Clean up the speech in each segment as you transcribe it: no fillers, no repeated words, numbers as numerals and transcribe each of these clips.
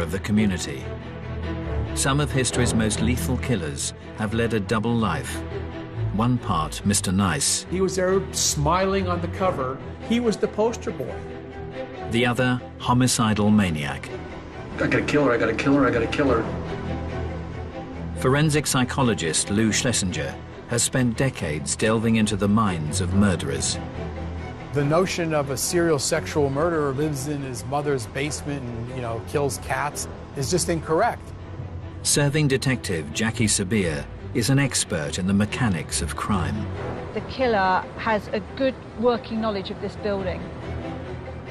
of the community. Some of history's most lethal killers have led a double life. One part, Mr. Nice. He was there smiling on the cover. He was the poster boy. The other, homicidal maniac. I gotta kill her, I gotta kill her, I gotta kill her. Forensic psychologist Lou Schlesinger has spent decades delving into the minds of murderers. The notion of a serial sexual murderer lives in his mother's basement and, kills cats is just incorrect. Serving detective Jackie Sabir is an expert in the mechanics of crime. The killer has a good working knowledge of this building.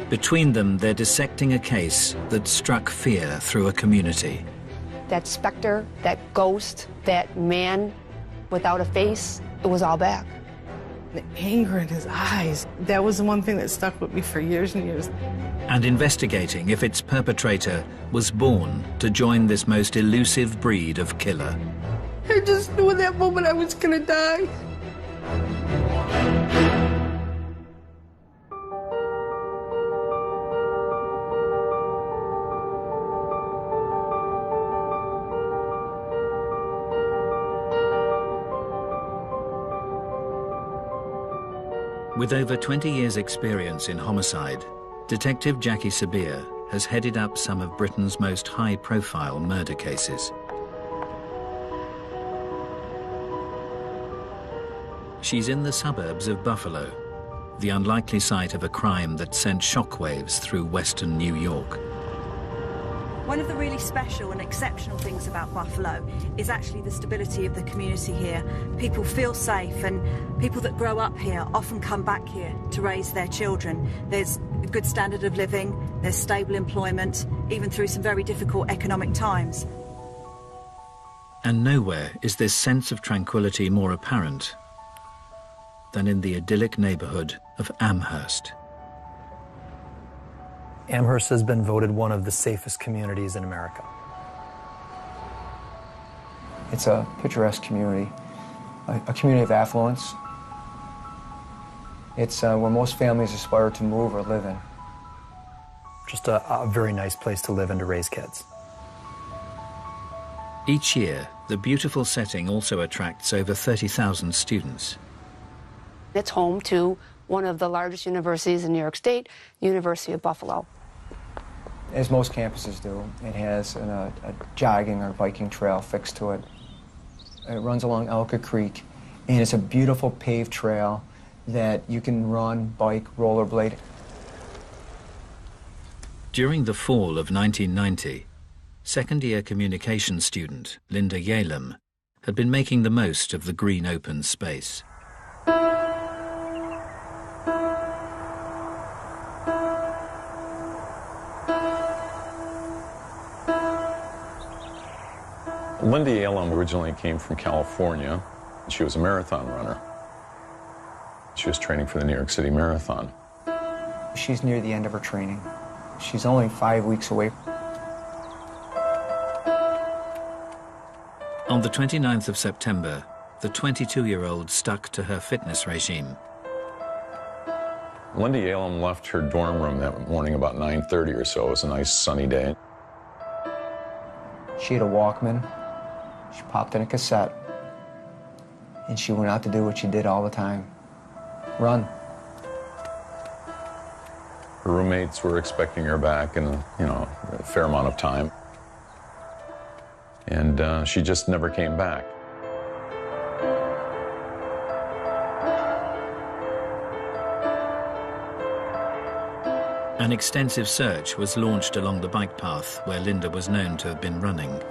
Between them, they're dissecting a case that struck fear through a community. That specter, that ghost, that man without a face, it was all back. The anger in his eyes, that was the one thing that stuck with me for years and years. And investigating if its perpetrator was born to join this most elusive breed of killer. I just knew in that moment I was gonna die. With over 20 years' experience in homicide, Detective Jackie Sabir has headed up some of Britain's most high-profile murder cases. She's in the suburbs of Buffalo, the unlikely site of a crime that sent shockwaves through western New York. One of the really special and exceptional things about Buffalo is actually the stability of the community here. People feel safe, and people that grow up here often come back here to raise their children. There's a good standard of living, there's stable employment, even through some very difficult economic times. And nowhere is this sense of tranquility more apparent than in the idyllic neighborhood of Amherst. Amherst has been voted one of the safest communities in America. It's a picturesque community, a community of affluence. It's where most families aspire to move or live in. Just a very nice place to live and to raise kids. Each year, the beautiful setting also attracts over 30,000 students. It's home to one of the largest universities in New York State, University of Buffalo. As most campuses do, it has a jogging or biking trail fixed to it. It runs along Elka Creek, and it's a beautiful paved trail that you can run, bike, rollerblade. During the fall of 1990, second-year communications student Linda Yalem had been making the most of the green open space. Linda Yalem originally came from California. She was a marathon runner. She was training for the New York City Marathon. She's near the end of her training. She's only 5 weeks away. On the 29th of September, the 22-year-old stuck to her fitness regime. Linda Yalem left her dorm room that morning about 9:30 or so. It was a nice sunny day. She had a Walkman. She popped in a cassette, and she went out to do what she did all the time, run. Her roommates were expecting her back in a fair amount of time, and she just never came back. An extensive search was launched along the bike path where Linda was known to have been running.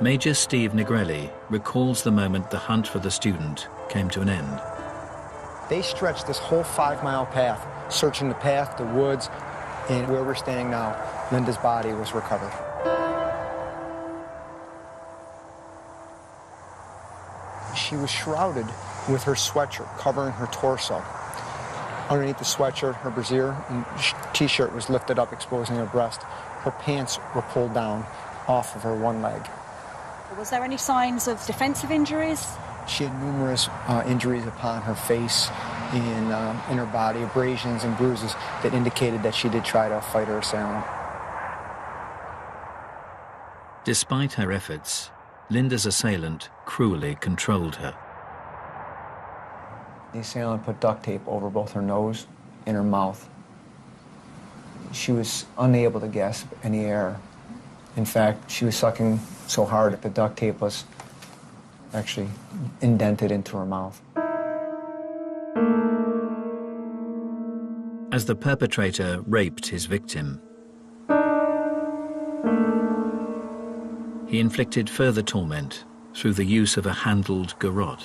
Major Steve Negrelli recalls the moment the hunt for the student came to an end. They stretched this whole 5-mile path, searching the path, the woods, and where we're standing now, Linda's body was recovered. She was shrouded with her sweatshirt covering her torso. Underneath the sweatshirt, her brassiere and t-shirt was lifted up, exposing her breast. Her pants were pulled down off of her one leg. Was there any signs of defensive injuries? She had numerous injuries upon her face, in her body, abrasions and bruises that indicated that she did try to fight her assailant. Despite her efforts, Linda's assailant cruelly controlled her. The assailant put duct tape over both her nose and her mouth. She was unable to gasp any air. In fact, she was sucking so hard that the duct tape was actually indented into her mouth. As the perpetrator raped his victim, he inflicted further torment through the use of a handled garrote.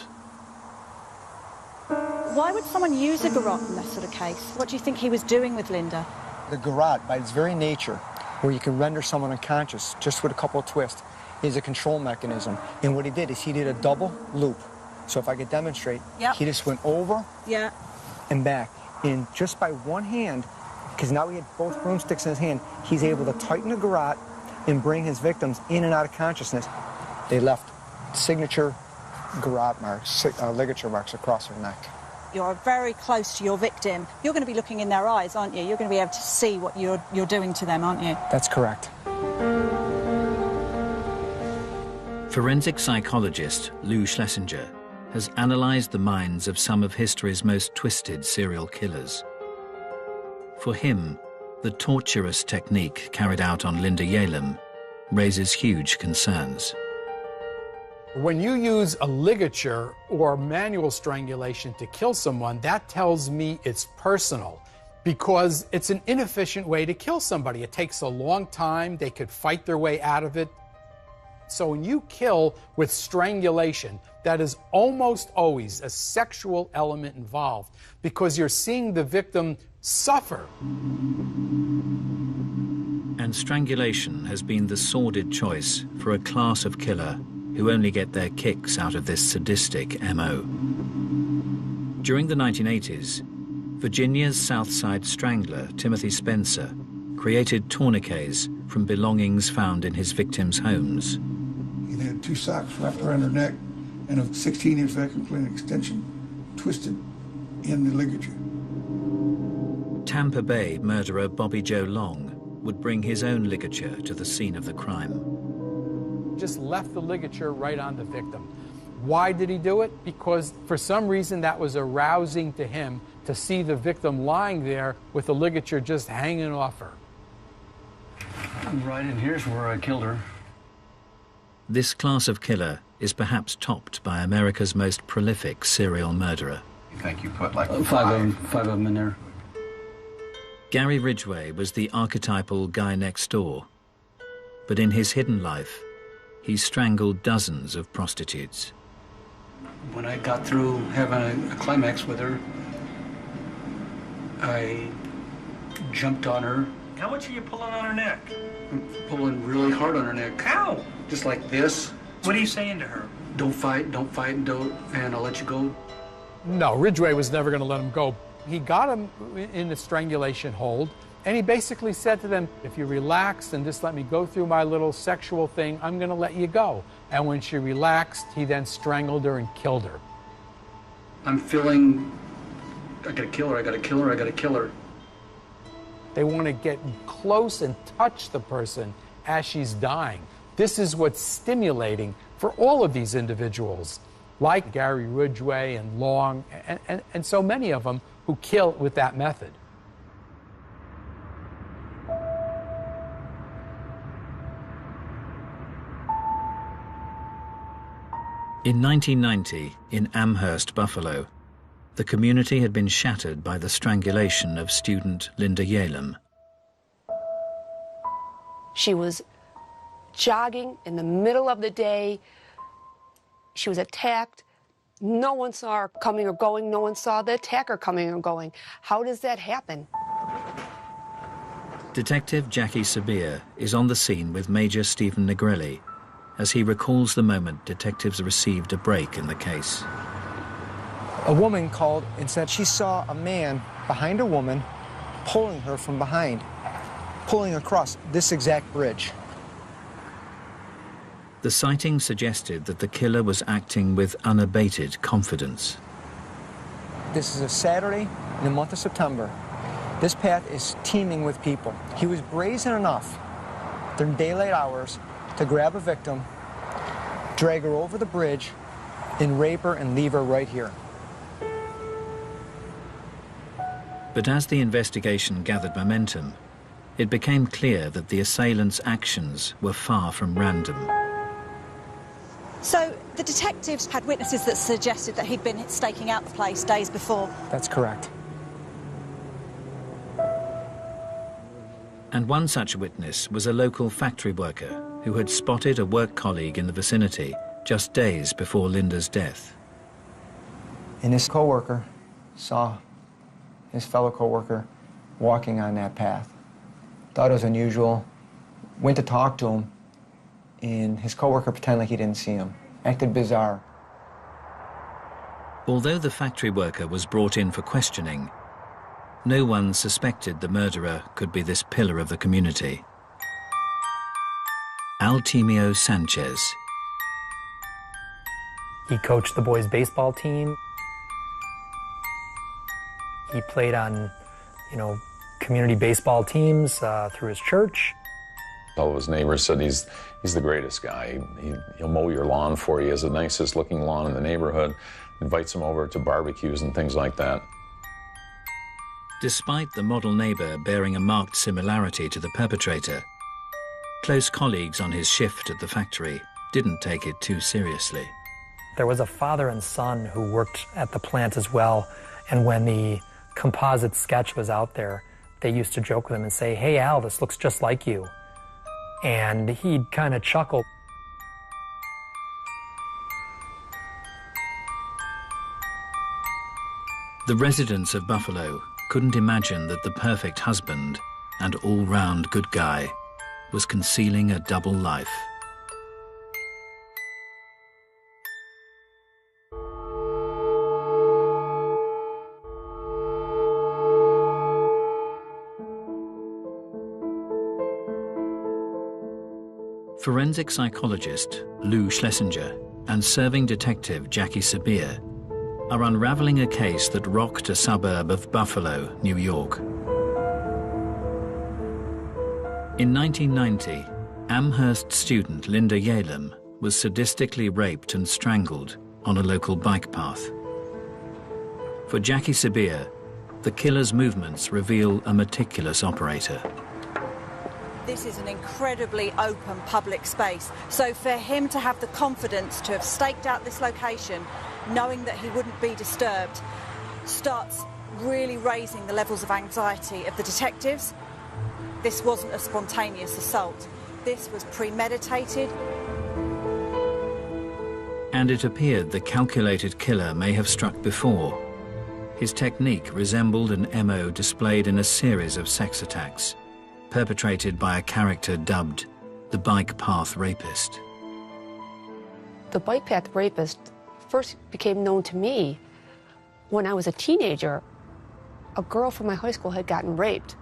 Why would someone use a garrote in that sort of case? What do you think he was doing with Linda? The garrote, by its very nature, where you can render someone unconscious just with a couple of twists, is a control mechanism. And what he did is he did a double loop. So if I could demonstrate, he just went over and back. And just by one hand, because now he had both broomsticks in his hand, he's able to tighten the garrote and bring his victims in and out of consciousness. They left signature garrote marks, ligature marks across her neck. You're very close to your victim. You're going to be looking in their eyes, aren't you? You're going to be able to see what you're doing to them, aren't you? That's correct. Forensic psychologist Lou Schlesinger has analysed the minds of some of history's most twisted serial killers. For him, the torturous technique carried out on Linda Yalem raises huge concerns. When you use a ligature or manual strangulation to kill someone, that tells me it's personal, because it's an inefficient way to kill somebody. It takes a long time. They could fight their way out of it. So when you kill with strangulation, that is almost always a sexual element involved, because you're seeing the victim suffer. And strangulation has been the sordid choice for a class of killer who only get their kicks out of this sadistic MO. During the 1980s, Virginia's South Side strangler, Timothy Spencer, created tourniquets from belongings found in his victims' homes. He had 2 socks wrapped around her neck and a 16-inch vacuum cleaner extension twisted in the ligature. Tampa Bay murderer Bobby Joe Long would bring his own ligature to the scene of the crime. Just left the ligature right on the victim. Why did he do it? Because for some reason that was arousing to him to see the victim lying there with the ligature just hanging off her. Right in here's where I killed her. This class of killer is perhaps topped by America's most prolific serial murderer. You think you put like five of them in there? Gary Ridgway was the archetypal guy next door, but in his hidden life, he strangled dozens of prostitutes. When I got through having a climax with her, I jumped on her. How much are you pulling on her neck? I'm pulling really hard on her neck. How? Just like this. What are you saying to her? Don't fight, and I'll let you go. No, Ridgway was never going to let him go. He got him in the strangulation hold, and he basically said to them, if you relax and just let me go through my little sexual thing, I'm going to let you go. And when she relaxed, he then strangled her and killed her. I'm feeling, I gotta kill her, I gotta kill her, I gotta kill her. They want to get close and touch the person as she's dying. This is what's stimulating for all of these individuals, like Gary Ridgway and Long, and so many of them who kill with that method. In 1990, in Amherst, Buffalo, the community had been shattered by the strangulation of student Linda Yalem. She was jogging in the middle of the day. She was attacked. No one saw her coming or going. No one saw the attacker coming or going. How does that happen? Detective Jackie Sabir is on the scene with Major Stephen Negrelli as he recalls the moment detectives received a break in the case. A woman called and said she saw a man behind a woman pulling her from behind, pulling across this exact bridge. The sighting suggested that the killer was acting with unabated confidence. This is a Saturday in the month of September. This path is teeming with people. He was brazen enough during daylight hours to grab a victim, drag her over the bridge, and rape her and leave her right here. But as the investigation gathered momentum, it became clear that the assailant's actions were far from random. So the detectives had witnesses that suggested that he'd been staking out the place days before. That's correct. And one such witness was a local factory worker who had spotted a work colleague in the vicinity just days before Linda's death. And his co-worker saw his fellow co-worker walking on that path. Thought it was unusual, went to talk to him, and his co-worker pretended like he didn't see him. Acted bizarre. Although the factory worker was brought in for questioning, no one suspected the murderer could be this pillar of the community. Altimio Sanchez. He coached the boys' baseball team. He played on, community baseball teams through his church. All of his neighbors said he's the greatest guy. He'll mow your lawn for you. He has the nicest looking lawn in the neighborhood. Invites him over to barbecues and things like that. Despite the model neighbor bearing a marked similarity to the perpetrator, close colleagues on his shift at the factory didn't take it too seriously. There was a father and son who worked at the plant as well, and when the composite sketch was out there, they used to joke with him and say, "Hey Al, this looks just like you." And he'd kind of chuckle. The residents of Buffalo couldn't imagine that the perfect husband and all-round good guy was concealing a double life. Forensic psychologist Lou Schlesinger and serving detective Jackie Sabir are unraveling a case that rocked a suburb of Buffalo, New York. In 1990, Amherst student Linda Yalem was sadistically raped and strangled on a local bike path. For Jackie Sabir, the killer's movements reveal a meticulous operator. This is an incredibly open public space, so for him to have the confidence to have staked out this location, knowing that he wouldn't be disturbed, starts really raising the levels of anxiety of the detectives. This wasn't a spontaneous assault. This was premeditated. And it appeared the calculated killer may have struck before. His technique resembled an MO displayed in a series of sex attacks, perpetrated by a character dubbed the Bike Path Rapist. The Bike Path Rapist first became known to me when I was a teenager. A girl from my high school had gotten raped.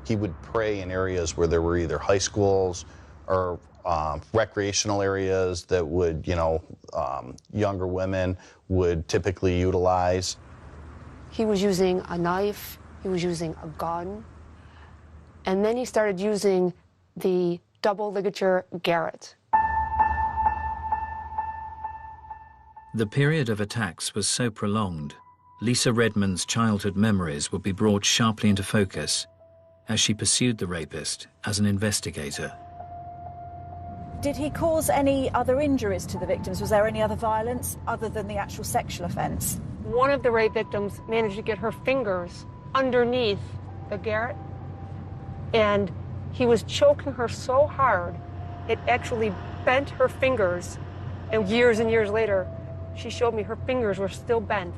He would prey in areas where there were either high schools or recreational areas that would, younger women would typically utilize. He was using a knife, he was using a gun, and then he started using the double ligature garrote. The period of attacks was so prolonged, Lisa Redmond's childhood memories would be brought sharply into focus as she pursued the rapist as an investigator. Did he cause any other injuries to the victims? Was there any other violence other than the actual sexual offence? One of the rape victims managed to get her fingers underneath the garrote, and he was choking her so hard it actually bent her fingers, and years later she showed me her fingers were still bent.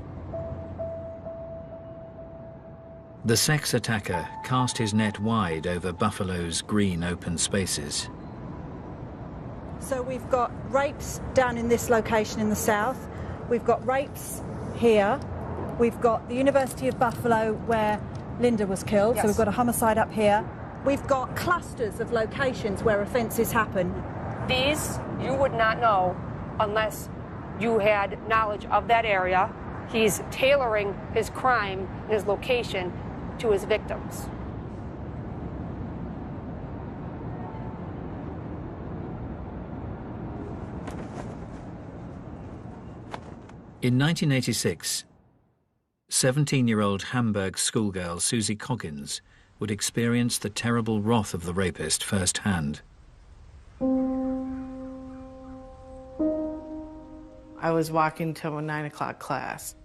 The sex attacker cast his net wide over Buffalo's green open spaces. So we've got rapes down in this location in the south, we've got rapes here, we've got the University of Buffalo where Linda was killed, yes. So we've got a homicide up here. We've got clusters of locations where offences happen. These you would not know unless you had knowledge of that area. He's tailoring his crime, his location, to his victims. In 1986, 17-year-old Hamburg schoolgirl Susie Coggins would experience the terrible wrath of the rapist firsthand. I was walking to a 9 o'clock class.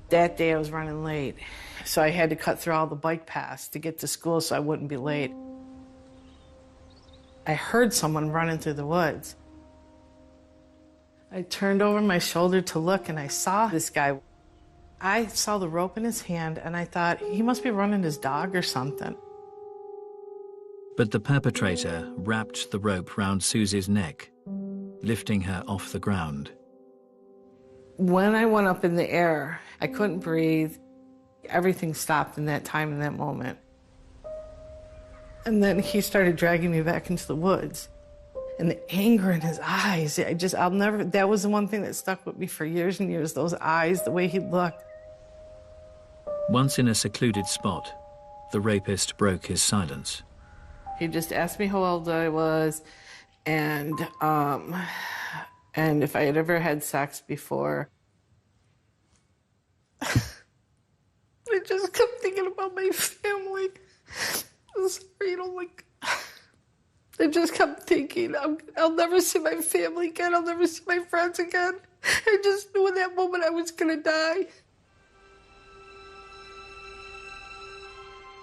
That day I was running late, so I had to cut through all the bike paths to get to school so I wouldn't be late. I heard someone running through the woods. I turned over my shoulder to look, and I saw this guy. I saw the rope in his hand, and I thought, he must be running his dog or something. But the perpetrator wrapped the rope round Susie's neck, lifting her off the ground. When I went up in the air, I couldn't breathe. Everything stopped in that time, in that moment. And then he started dragging me back into the woods. And the anger in his eyes, that was the one thing that stuck with me for years and years, those eyes, the way he looked. Once in a secluded spot, the rapist broke his silence. He just asked me how old I was and if I had ever had sex before. I just kept thinking about my family. I'm sorry, I just kept thinking, I'll never see my family again. I'll never see my friends again. I just knew in that moment I was going to die.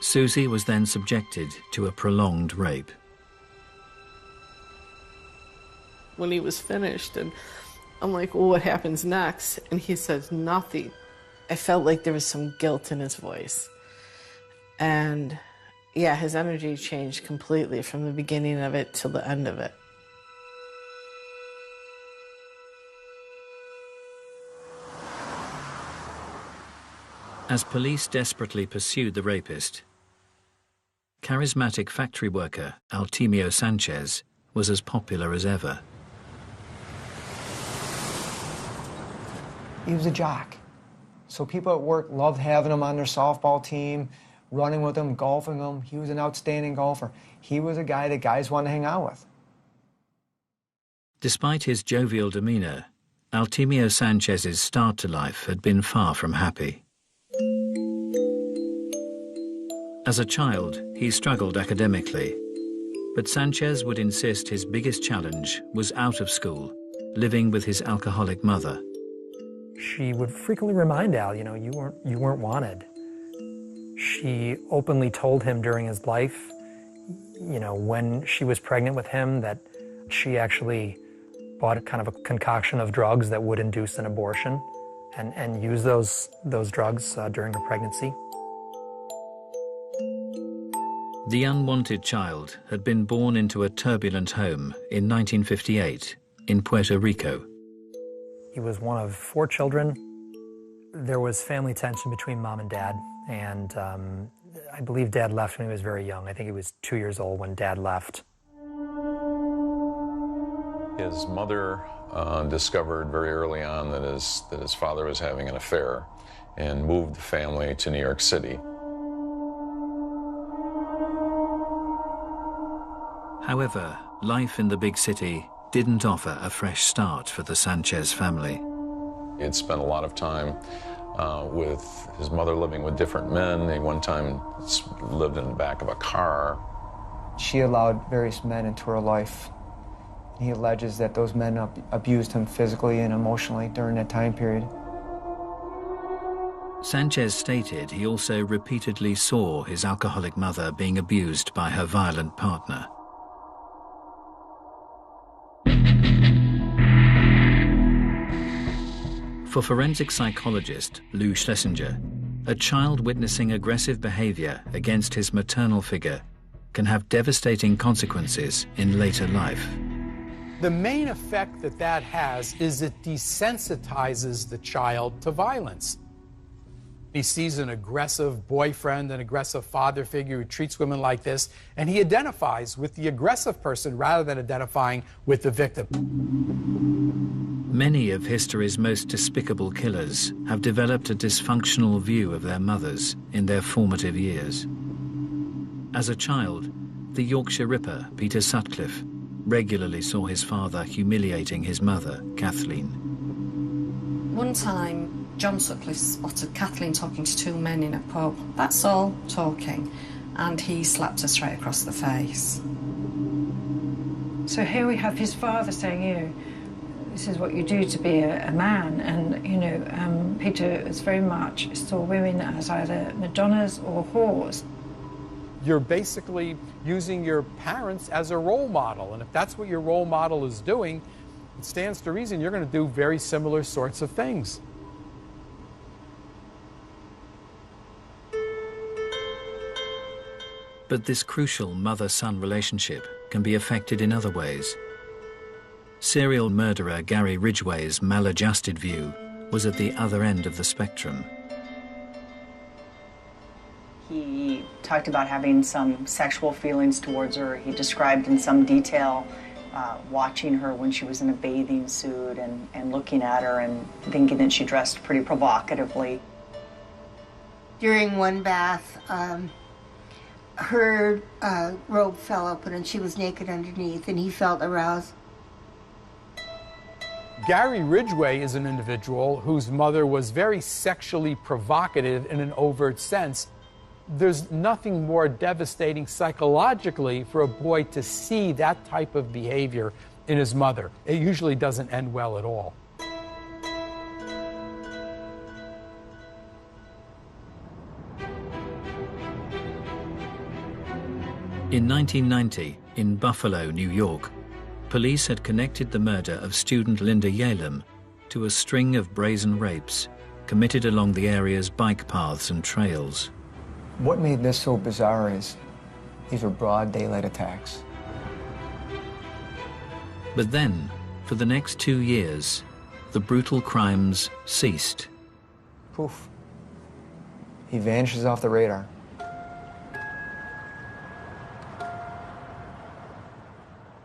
Susie was then subjected to a prolonged rape. When he was finished, and I'm like, well, what happens next? And he says, nothing. I felt like there was some guilt in his voice. And yeah, his energy changed completely from the beginning of it till the end of it. As police desperately pursued the rapist, charismatic factory worker Altemio Sanchez was as popular as ever. He was a jock. So people at work loved having him on their softball team, running with him, golfing him. He was an outstanding golfer. He was a guy that guys wanted to hang out with. Despite his jovial demeanor, Altemio Sanchez's start to life had been far from happy. As a child, he struggled academically, but Sanchez would insist his biggest challenge was out of school, living with his alcoholic mother. She would frequently remind Al, you weren't wanted. She openly told him during his life, when she was pregnant with him, that she actually bought kind of a concoction of drugs that would induce an abortion and use those drugs during her pregnancy. The unwanted child had been born into a turbulent home in 1958 in Puerto Rico. He was one of 4 children. There was family tension between mom and dad, and I believe dad left when he was very young. I think he was 2 years old when dad left. His mother discovered very early on that his father was having an affair and moved the family to New York City. However, life in the big city didn't offer a fresh start for the Sanchez family. He had spent a lot of time with his mother living with different men. He one time lived in the back of a car. She allowed various men into her life. He alleges that those men abused him physically and emotionally during that time period. Sanchez stated he also repeatedly saw his alcoholic mother being abused by her violent partner. For forensic psychologist Lou Schlesinger, a child witnessing aggressive behavior against his maternal figure can have devastating consequences in later life. The main effect that has is it desensitizes the child to violence. He sees an aggressive boyfriend, an aggressive father figure who treats women like this, and he identifies with the aggressive person rather than identifying with the victim. Many of history's most despicable killers have developed a dysfunctional view of their mothers in their formative years. As a child, the Yorkshire Ripper, Peter Sutcliffe, regularly saw his father humiliating his mother, Kathleen. One time, John Sutcliffe spotted Kathleen talking to two men in a pub. That's all, talking. And he slapped her straight across the face. So here we have his father saying, you know, this is what you do to be a man. And, you know, Peter is very much saw women as either Madonnas or whores. You're basically using your parents as a role model. And if that's what your role model is doing, it stands to reason you're going to do very similar sorts of things. But this crucial mother-son relationship can be affected in other ways. Serial murderer Gary Ridgway's maladjusted view was at the other end of the spectrum. He talked about having some sexual feelings towards her. He described in some detail watching her when she was in a bathing suit and looking at her and thinking that she dressed pretty provocatively. During one bath, her robe fell open and she was naked underneath, and he felt aroused. Gary Ridgway is an individual whose mother was very sexually provocative in an overt sense. There's nothing more devastating psychologically for a boy to see that type of behavior in his mother. It usually doesn't end well at all. In 1990, in Buffalo, New York, police had connected the murder of student Linda Yalem to a string of brazen rapes committed along the area's bike paths and trails. What made this so bizarre is these were broad daylight attacks. But then, for the next 2 years, the brutal crimes ceased. Poof. He vanishes off the radar.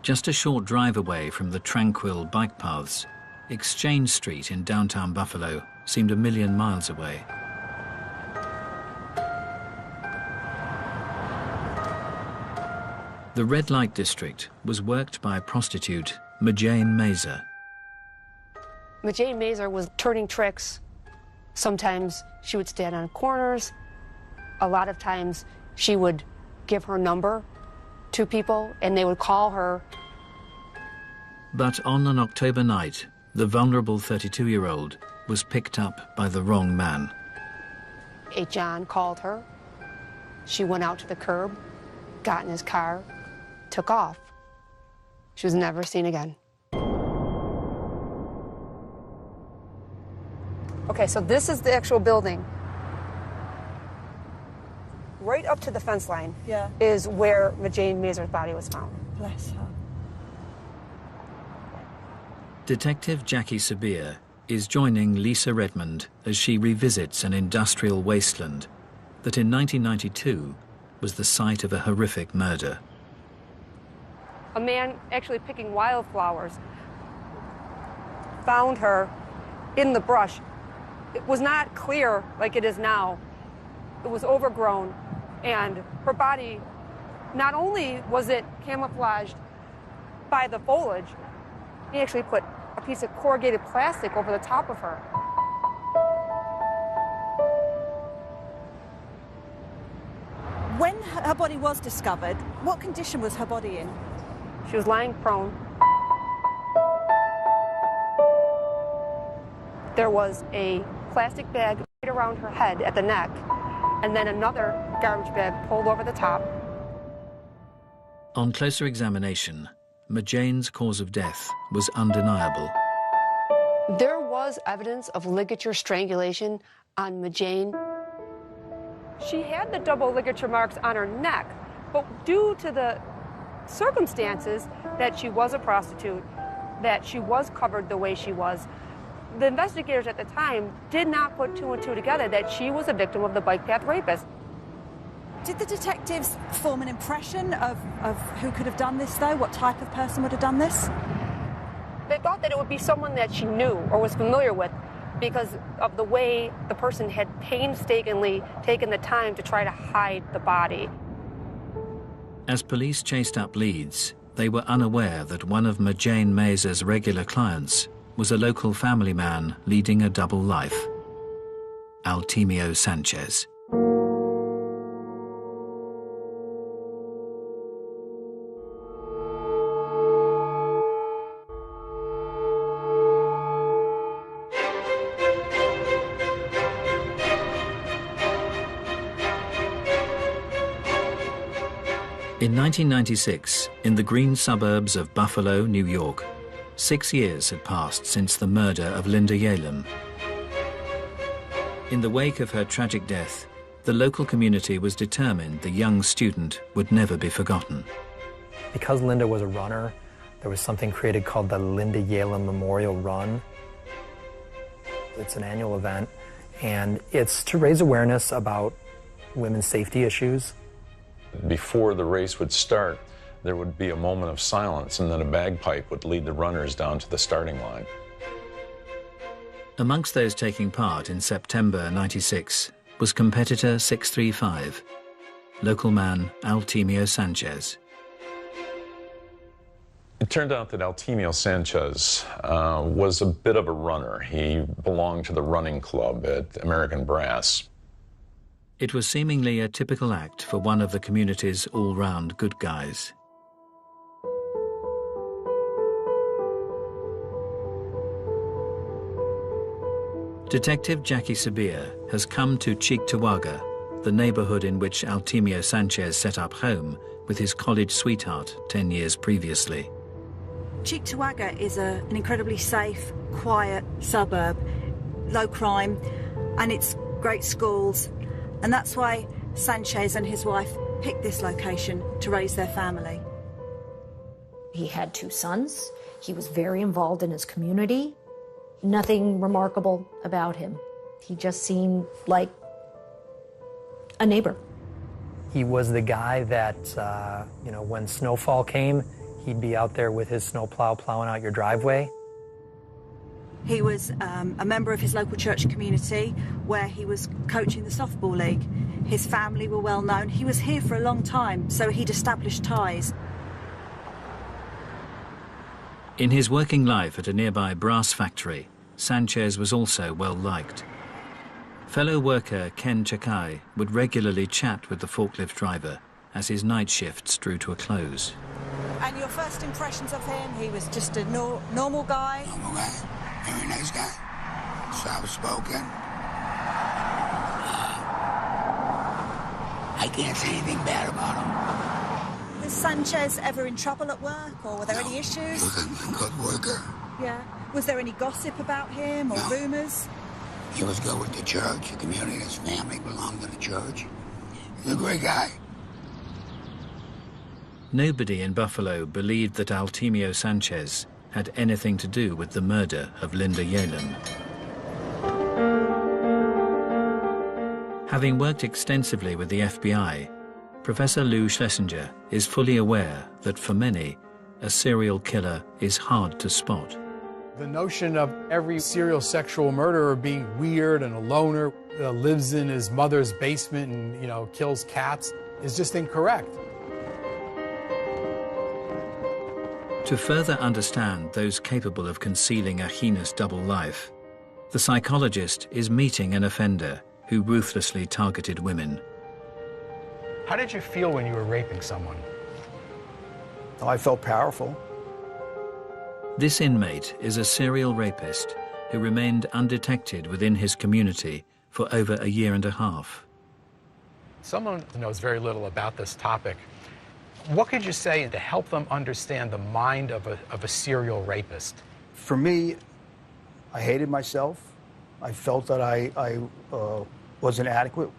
Just a short drive away from the tranquil bike paths, Exchange Street in downtown Buffalo seemed a million miles away. The red light district was worked by prostitute Majane Mazer. Majane Mazer was turning tricks. Sometimes she would stand on corners. A lot of times she would give her number to people and they would call her. But on an October night, the vulnerable 32-year-old was picked up by the wrong man. A John called her. She went out to the curb, got in his car, took off. She was never seen again. Okay, so this is the actual building. Right up to the fence line is where Majane Mazer's body was found. Bless her. Detective Jackie Sabir is joining Lisa Redmond as she revisits an industrial wasteland that in 1992 was the site of a horrific murder. A man actually picking wildflowers found her in the brush. It was not clear like it is now. It was overgrown, and her body, not only was it camouflaged by the foliage, he actually put a piece of corrugated plastic over the top of her. When her body was discovered, what condition was her body in? She was lying prone. There was a plastic bag right around her head at the neck, and then another garbage bag pulled over the top. On closer examination, Majane's cause of death was undeniable. There was evidence of ligature strangulation on Majane. She had the double ligature marks on her neck, but due to the circumstances that she was a prostitute, that she was covered the way she was, the investigators at the time did not put two and two together that she was a victim of the bike path rapist. Did the detectives form an impression of who could have done this, though? What type of person would have done this? They thought that it would be someone that she knew or was familiar with because of the way the person had painstakingly taken the time to try to hide the body. As police chased up leads, they were unaware that one of Majane Mazur's regular clients was a local family man leading a double life, Altemio Sanchez. In 1996, in the green suburbs of Buffalo, New York, 6 years had passed since the murder of Linda Yalem. In the wake of her tragic death, the local community was determined the young student would never be forgotten. Because Linda was a runner, there was something created called the Linda Yalem Memorial Run. It's an annual event, and it's to raise awareness about women's safety issues. Before the race would start, there would be a moment of silence, and then a bagpipe would lead the runners down to the starting line. Amongst those taking part in September '96 was competitor 635, local man Altemio Sanchez. It turned out that Altemio Sanchez was a bit of a runner. He belonged to the running club at American Brass. It was seemingly a typical act for one of the community's all-round good guys. Detective Jackie Sabir has come to Cheektowaga, the neighborhood in which Altemio Sanchez set up home with his college sweetheart 10 years previously. Cheektowaga is an incredibly safe, quiet suburb, low crime, and it's great schools. And that's why Sanchez and his wife picked this location to raise their family. He had 2 sons. He was very involved in his community. Nothing remarkable about him. He just seemed like a neighbor. He was the guy that, when snowfall came, he'd be out there with his snowplow plowing out your driveway. He was a member of his local church community where he was coaching the softball league. His family were well known. He was here for a long time, so he'd established ties. In his working life at a nearby brass factory, Sanchez was also well liked. Fellow worker Ken Chakai would regularly chat with the forklift driver as his night shifts drew to a close. And your first impressions of him? He was just a normal guy? Normal guy. Very nice guy. Soft-spoken. I can't say anything bad about him. Was Sanchez ever in trouble at work, or were there any issues? He was a good worker. Yeah. Was there any gossip about him, or rumours? He was good with the church, the community, his family belonged to the church. He's a great guy. Nobody in Buffalo believed that Altemio Sanchez had anything to do with the murder of Linda Yalem. Having worked extensively with the FBI, Professor Lou Schlesinger is fully aware that for many, a serial killer is hard to spot. The notion of every serial sexual murderer being weird and a loner, lives in his mother's basement and, kills cats is just incorrect. To further understand those capable of concealing a heinous double life, the psychologist is meeting an offender who ruthlessly targeted women. How did you feel when you were raping someone? Oh, I felt powerful. This inmate is a serial rapist who remained undetected within his community for over a year and a half. Someone knows very little about this topic. What could you say to help them understand the mind of a serial rapist? For me, I hated myself. I felt that I wasn't adequate.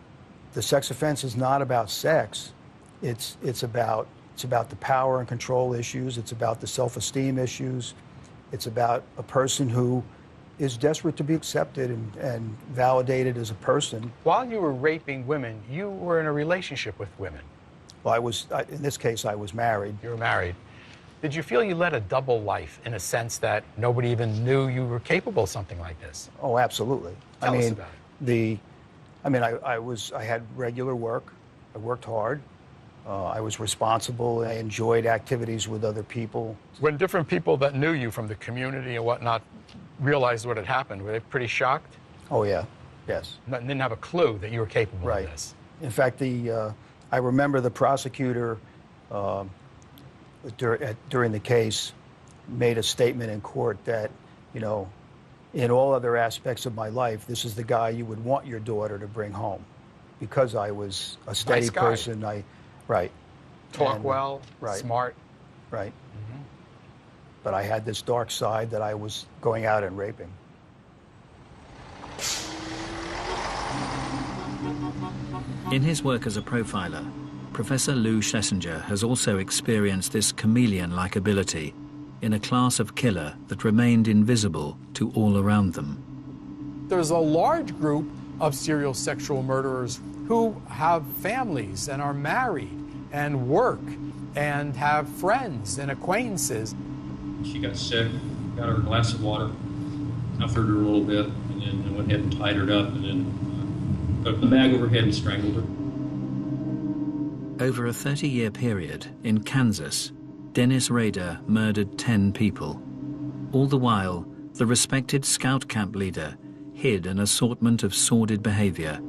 The sex offense is not about sex. It's about the power and control issues. It's about the self-esteem issues. It's about a person who is desperate to be accepted and validated as a person. While you were raping women, you were in a relationship with women. Well, in this case, I was married. You were married. Did you feel you led a double life in a sense that nobody even knew you were capable of something like this? Oh, absolutely. Tell us about it. I had regular work. I worked hard. I was responsible. I enjoyed activities with other people. When different people that knew you from the community and whatnot realized what had happened, were they pretty shocked? Oh, yeah. Yes. Didn't have a clue that you were capable of this. In fact, I remember the prosecutor during the case made a statement in court that, you know, in all other aspects of my life, this is the guy you would want your daughter to bring home, because I was a steady person. Right. Talk well, smart. Right. But I had this dark side that I was going out and raping. In his work as a profiler, Professor Lou Schlesinger has also experienced this chameleon-like ability in a class of killer that remained invisible to all around them. There's a large group of serial sexual murderers who have families and are married and work and have friends and acquaintances. She got sick, got her a glass of water, comforted her a little bit, and then I went ahead and tied her up, and then put the bag over her head and strangled her. Over a 30-year period in Kansas, Dennis Rader murdered 10 people. All the while, the respected scout camp leader hid an assortment of sordid behavior,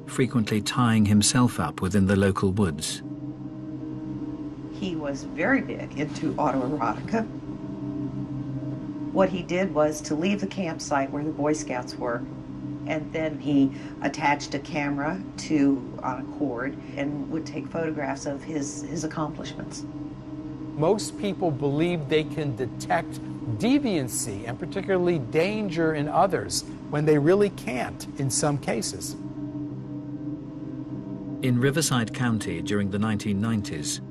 frequently tying himself up within the local woods. He was very big into autoerotica. What he did was to leave the campsite where the Boy Scouts were, and then he attached a camera on a cord and would take photographs of his accomplishments. Most people believe they can detect deviancy and particularly danger in others when they really can't in some cases. In Riverside County during the 1990s,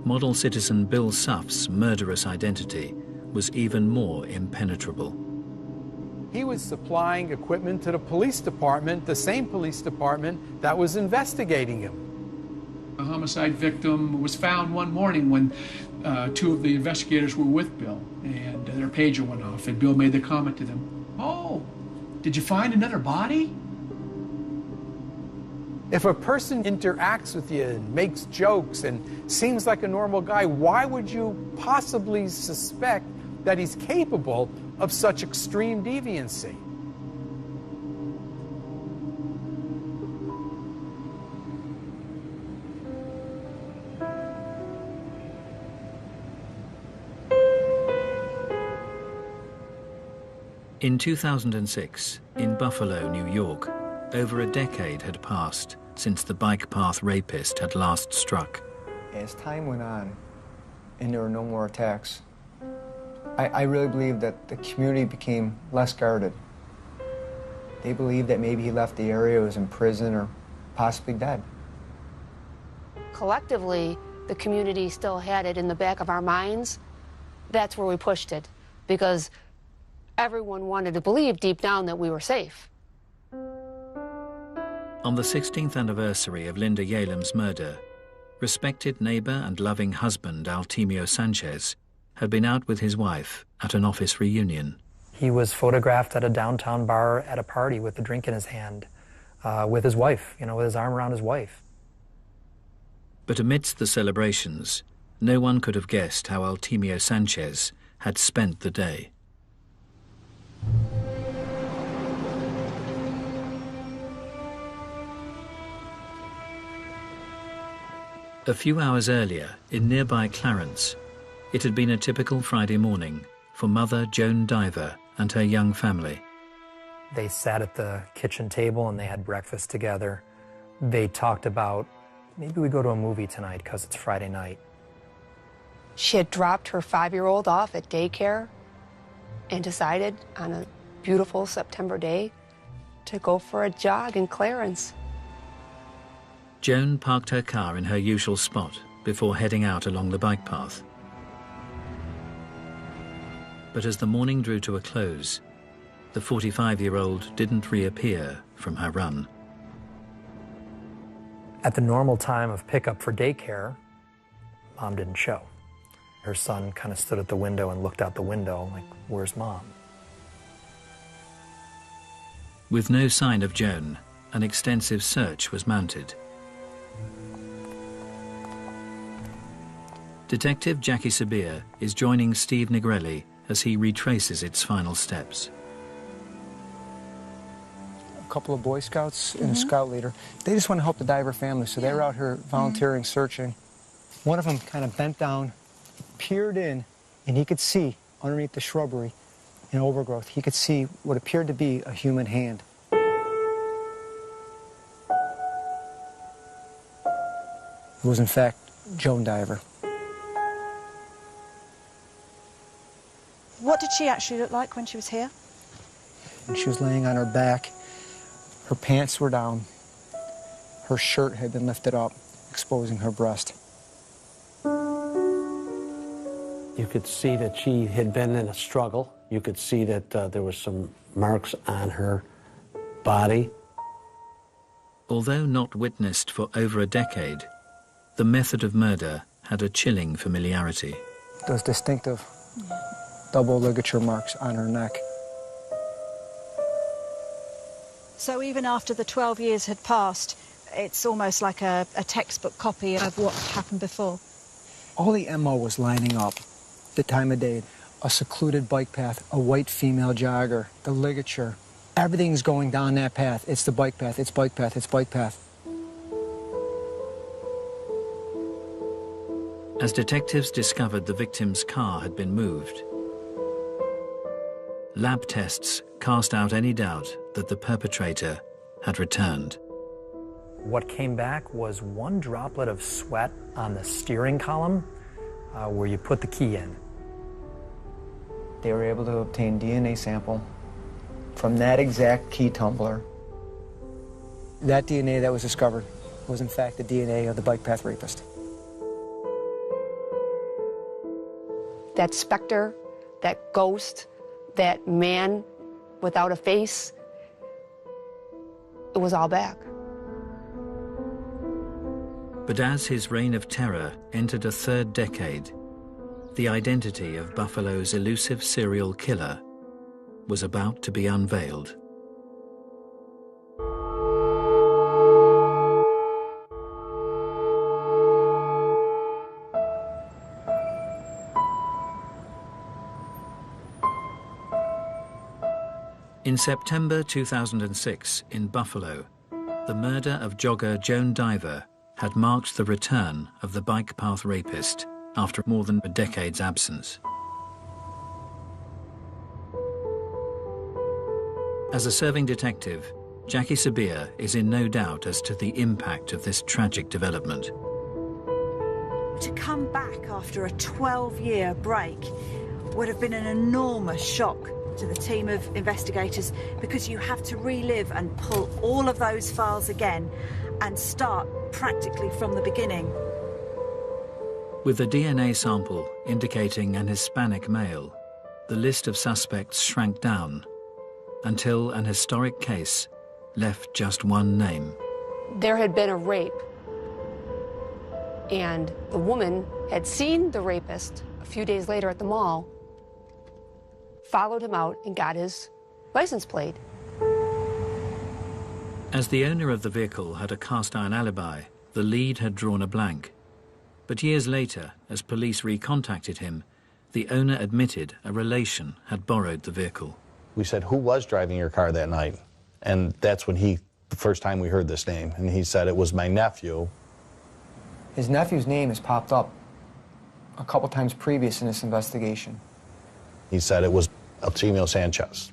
model citizen Bill Suff's murderous identity was even more impenetrable. He was supplying equipment to the police department, the same police department that was investigating him. A homicide victim was found one morning when two of the investigators were with Bill, and their pager went off, and Bill made the comment to them, "Oh, did you find another body?" If a person interacts with you and makes jokes and seems like a normal guy, why would you possibly suspect that he's capable of such extreme deviancy? In 2006, in Buffalo, New York, over a decade had passed since the bike path rapist had last struck. As time went on and there were no more attacks, I really believe that the community became less guarded. They believed that maybe he left the area, was in prison, or possibly dead. Collectively, the community still had it in the back of our minds. That's where we pushed it, because everyone wanted to believe deep down that we were safe. On the 16th anniversary of Linda Yalem's murder, respected neighbor and loving husband Altemio Sanchez had been out with his wife at an office reunion. He was photographed at a downtown bar at a party with a drink in his hand, with his wife, with his arm around his wife. But amidst the celebrations, no one could have guessed how Altemio Sanchez had spent the day. A few hours earlier, in nearby Clarence, it had been a typical Friday morning for mother Joan Diver and her young family. They sat at the kitchen table and they had breakfast together. They talked about, maybe we go to a movie tonight because it's Friday night. She had dropped her 5-year-old off at daycare and decided on a beautiful September day to go for a jog in Clarence. Joan parked her car in her usual spot before heading out along the bike path. But as the morning drew to a close, the 45-year-old didn't reappear from her run. At the normal time of pickup for daycare, Mom didn't show. Her son kind of stood at the window and looked out the window like, where's Mom? With no sign of Joan, an extensive search was mounted. Detective Jackie Sabir is joining Steve Negrelli as he retraces its final steps. A couple of Boy Scouts and a scout leader. They just want to help the diver family, so they were out here volunteering, searching. One of them kind of bent down, peered in, and he could see underneath the shrubbery and overgrowth, he could see what appeared to be a human hand. It was in fact Joan Diver. What did she actually look like when she was here? And she was laying on her back. Her pants were down. Her shirt had been lifted up, exposing her breast. You could see that she had been in a struggle. You could see that there was some marks on her body. Although not witnessed for over a decade, the method of murder had a chilling familiarity. Those distinctive double ligature marks on her neck. So even after the 12 years had passed, it's almost like a textbook copy of what happened before. All the MO was lining up. The time of day, a secluded bike path, a white female jogger, the ligature. Everything's going down that path. It's the bike path, it's bike path, it's bike path. As detectives discovered the victim's car had been moved, lab tests cast out any doubt that the perpetrator had returned. What came back was one droplet of sweat on the steering column where you put the key in. They were able to obtain DNA sample from that exact key tumbler. That DNA that was discovered was in fact the DNA of the bike path rapist. That specter, that ghost, that man without a face, it was all back. But as his reign of terror entered a third decade, the identity of Buffalo's elusive serial killer was about to be unveiled. In September 2006 in Buffalo, the murder of jogger Joan Diver had marked the return of the bike path rapist after more than a decade's absence. As a serving detective, Jackie Sabir is in no doubt as to the impact of this tragic development. To come back after a 12-year break would have been an enormous shock to the team of investigators, because you have to relive and pull all of those files again and start practically from the beginning. With a DNA sample indicating an Hispanic male, the list of suspects shrank down until an historic case left just one name. There had been a rape, and the woman had seen the rapist a few days later at the mall, followed him out and got his license plate. As the owner of the vehicle had a cast-iron alibi, the lead had drawn a blank. But years later, as police recontacted him, the owner admitted a relation had borrowed the vehicle. We said, who was driving your car that night? And that's when the first time we heard this name, and he said it was my nephew. His nephew's name has popped up a couple times previous in this investigation. He said it was Eltimio Sanchez.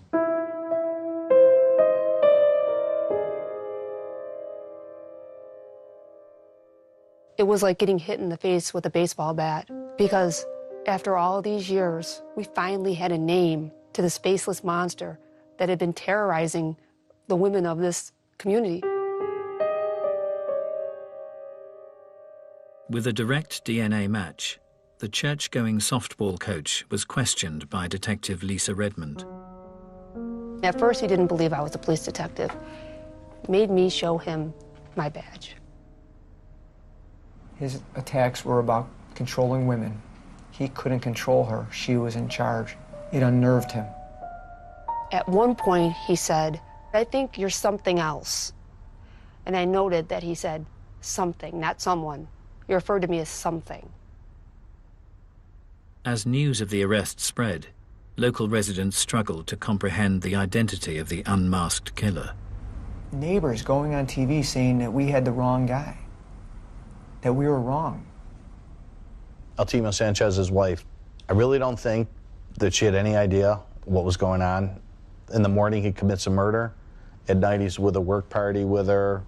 It was like getting hit in the face with a baseball bat, because after all of these years, we finally had a name to this faceless monster that had been terrorizing the women of this community. With a direct DNA match, the church-going softball coach was questioned by Detective Lisa Redmond. At first, he didn't believe I was a police detective. It made me show him my badge. His attacks were about controlling women He couldn't control her. She was in charge. It unnerved him. At one point, he said, "I think you're something else." And I noted that he said something, not someone. He referred to me as something. As news of the arrest spread, local residents struggled to comprehend the identity of the unmasked killer. Neighbors going on TV saying that we had the wrong guy, that we were wrong. Altimio Sanchez's wife, I really don't think that she had any idea what was going on. In the morning, he commits a murder. At night, he's with a work party with her.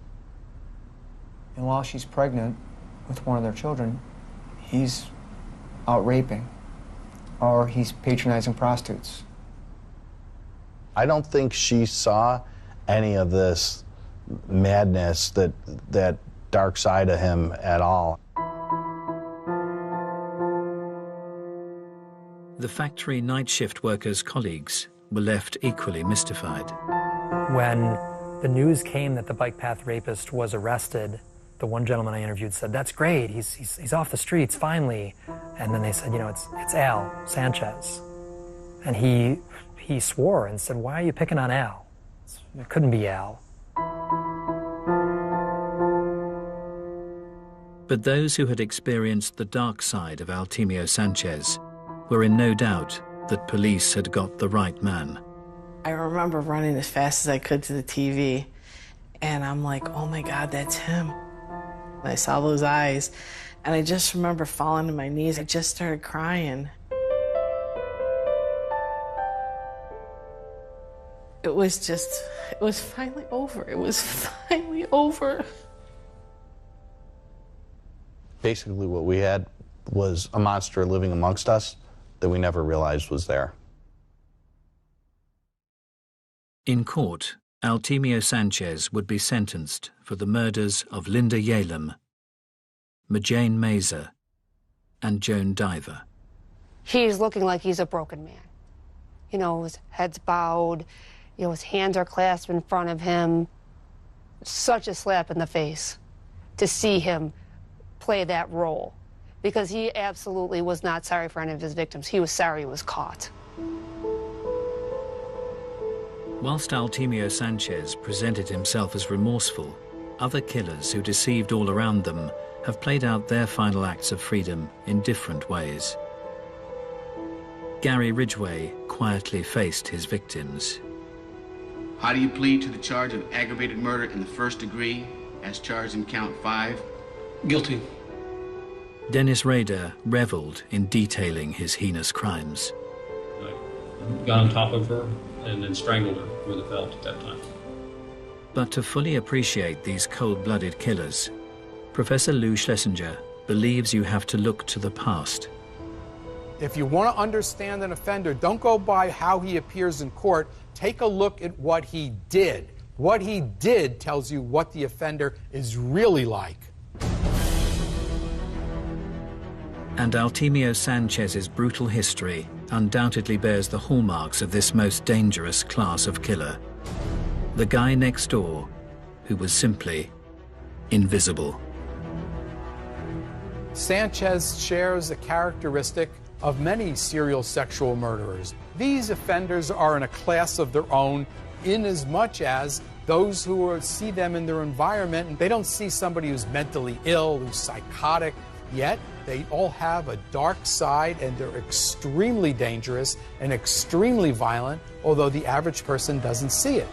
And while she's pregnant with one of their children, he's out raping, or he's patronizing prostitutes. I don't think she saw any of this madness, that dark side of him at all. The factory night shift workers' colleagues were left equally mystified. When the news came that the bike path rapist was arrested, the one gentleman I interviewed said, "That's great, he's off the streets, finally." And then they said, "You know, it's Al Sanchez." And he swore and said, "Why are you picking on Al? It couldn't be Al." But those who had experienced the dark side of Altimio Sanchez were in no doubt that police had got the right man. I remember running as fast as I could to the TV, and I'm like, oh my God, that's him. And I saw those eyes, and I just remember falling to my knees. I just started crying. It was finally over. It was finally over. Basically, what we had was a monster living amongst us that we never realized was there. In court, Altimio Sanchez would be sentenced for the murders of Linda Yalem, Majane Mazer, and Joan Diver. He's looking like he's a broken man. You know, his head's bowed, you know, his hands are clasped in front of him. Such a slap in the face to see him play that role, because he absolutely was not sorry for any of his victims. He was sorry he was caught. Whilst Altimio Sanchez presented himself as remorseful, other killers who deceived all around them have played out their final acts of freedom in different ways. Gary Ridgway quietly faced his victims. How do you plead to the charge of aggravated murder in the first degree, as charged in count 5? Guilty. Dennis Rader reveled in detailing his heinous crimes. I got on top of her and then strangled her with a belt at that time. But to fully appreciate these cold-blooded killers, Professor Lou Schlesinger believes you have to look to the past. If you want to understand an offender, don't go by how he appears in court. Take a look at what he did. What he did tells you what the offender is really like. And Altimio Sanchez's brutal history undoubtedly bears the hallmarks of this most dangerous class of killer. The guy next door who was simply invisible. Sanchez shares a characteristic of many serial sexual murderers. These offenders are in a class of their own, in as much as those who see them in their environment, and they don't see somebody who's mentally ill, who's psychotic, yet they all have a dark side, and they're extremely dangerous and extremely violent, although the average person doesn't see it.